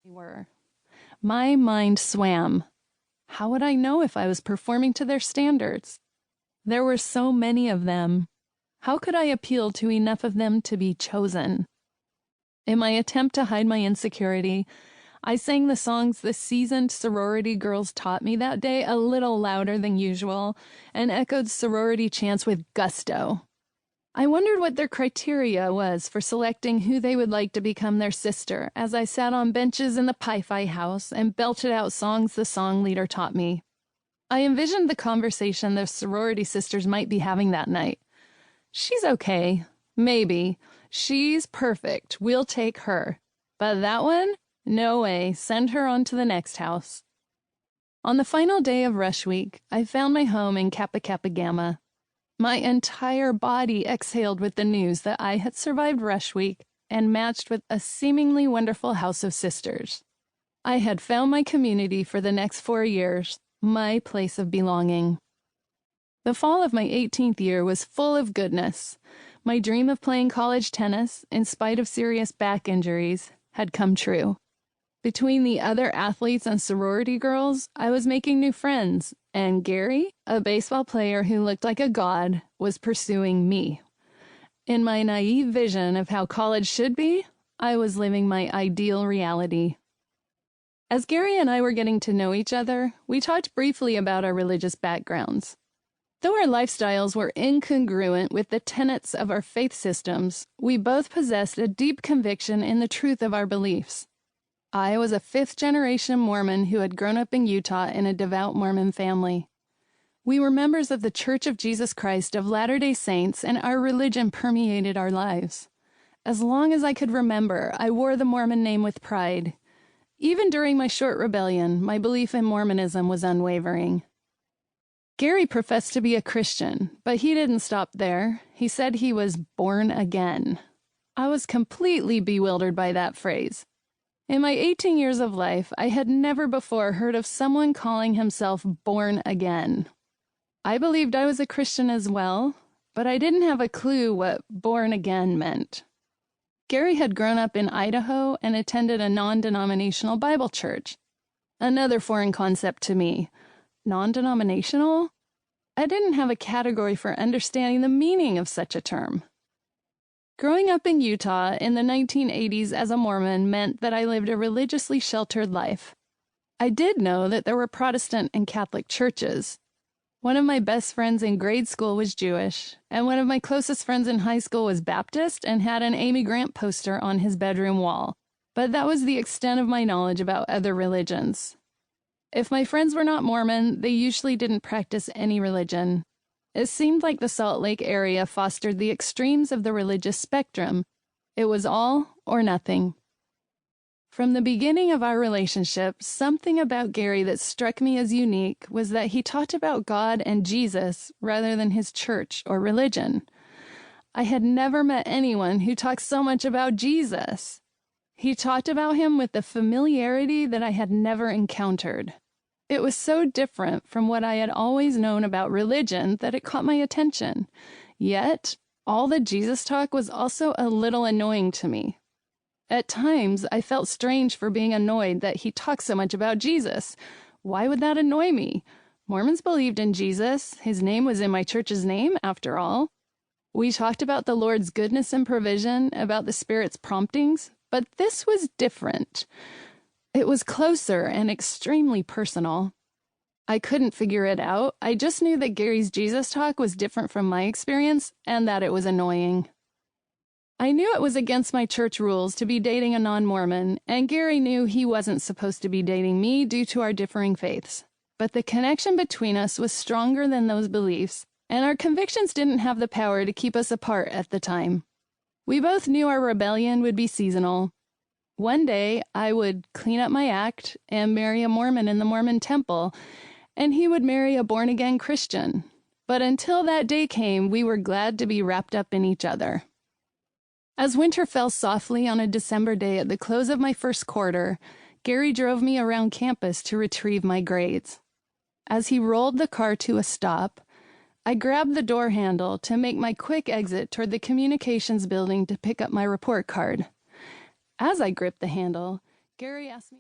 were. My mind swam. How would I know if I was performing to their standards? There were so many of them. How could I appeal to enough of them to be chosen? In my attempt to hide my insecurity, I sang the songs the seasoned sorority girls taught me that day a little louder than usual and echoed sorority chants with gusto. I wondered what their criteria was for selecting who they would like to become their sister as I sat on benches in the Pi-Fi house and belted out songs the song leader taught me. I envisioned the conversation the sorority sisters might be having that night. She's okay. Maybe. She's perfect. We'll take her. But that one? No way. Send her on to the next house. On the final day of rush week, I found my home in Kappa Kappa Gamma. My entire body exhaled with the news that I had survived rush week and matched with a seemingly wonderful house of sisters. I had found my community for the next 4 years, my place of belonging. The fall of my 18th year was full of goodness. My dream of playing college tennis, in spite of serious back injuries, had come true. Between the other athletes and sorority girls, I was making new friends, and Gary, a baseball player who looked like a god, was pursuing me. In my naive vision of how college should be, I was living my ideal reality. As Gary and I were getting to know each other, we talked briefly about our religious backgrounds. Though our lifestyles were incongruent with the tenets of our faith systems, we both possessed a deep conviction in the truth of our beliefs. I was a fifth-generation Mormon who had grown up in Utah in a devout Mormon family. We were members of the Church of Jesus Christ of Latter-day Saints, and our religion permeated our lives. As long as I could remember, I wore the Mormon name with pride. Even during my short rebellion, my belief in Mormonism was unwavering. Gary professed to be a Christian, but he didn't stop there. He said he was born again. I was completely bewildered by that phrase. In my 18 years of life, I had never before heard of someone calling himself born again. I believed I was a Christian as well, but I didn't have a clue what born again meant. Gary had grown up in Idaho and attended a non-denominational Bible church. Another foreign concept to me. Non-denominational? I didn't have a category for understanding the meaning of such a term. Growing up in Utah in the 1980s as a Mormon meant that I lived a religiously sheltered life. I did know that there were Protestant and Catholic churches. One of my best friends in grade school was Jewish, and one of my closest friends in high school was Baptist and had an Amy Grant poster on his bedroom wall. But that was the extent of my knowledge about other religions. If my friends were not Mormon, they usually didn't practice any religion. It seemed like the Salt Lake area fostered the extremes of the religious spectrum. It was all or nothing. From the beginning of our relationship, something about Gary that struck me as unique was that he talked about God and Jesus rather than his church or religion. I had never met anyone who talked so much about Jesus. He talked about him with a familiarity that I had never encountered. It was so different from what I had always known about religion that it caught my attention. Yet, all the Jesus talk was also a little annoying to me. At times, I felt strange for being annoyed that he talked so much about Jesus. Why would that annoy me? Mormons believed in Jesus. His name was in my church's name, after all. We talked about the Lord's goodness and provision, about the Spirit's promptings, but this was different. It was closer and extremely personal. I couldn't figure it out. I just knew that Gary's Jesus talk was different from my experience and that it was annoying. I knew it was against my church rules to be dating a non-Mormon, and Gary knew he wasn't supposed to be dating me due to our differing faiths. But the connection between us was stronger than those beliefs, and our convictions didn't have the power to keep us apart at the time. We both knew our rebellion would be seasonal. One day, I would clean up my act and marry a Mormon in the Mormon temple, and he would marry a born-again Christian. But until that day came, we were glad to be wrapped up in each other. As winter fell softly on a December day at the close of my first quarter, Gary drove me around campus to retrieve my grades. As he rolled the car to a stop, I grabbed the door handle to make my quick exit toward the communications building to pick up my report card. As I gripped the handle, Gary asked me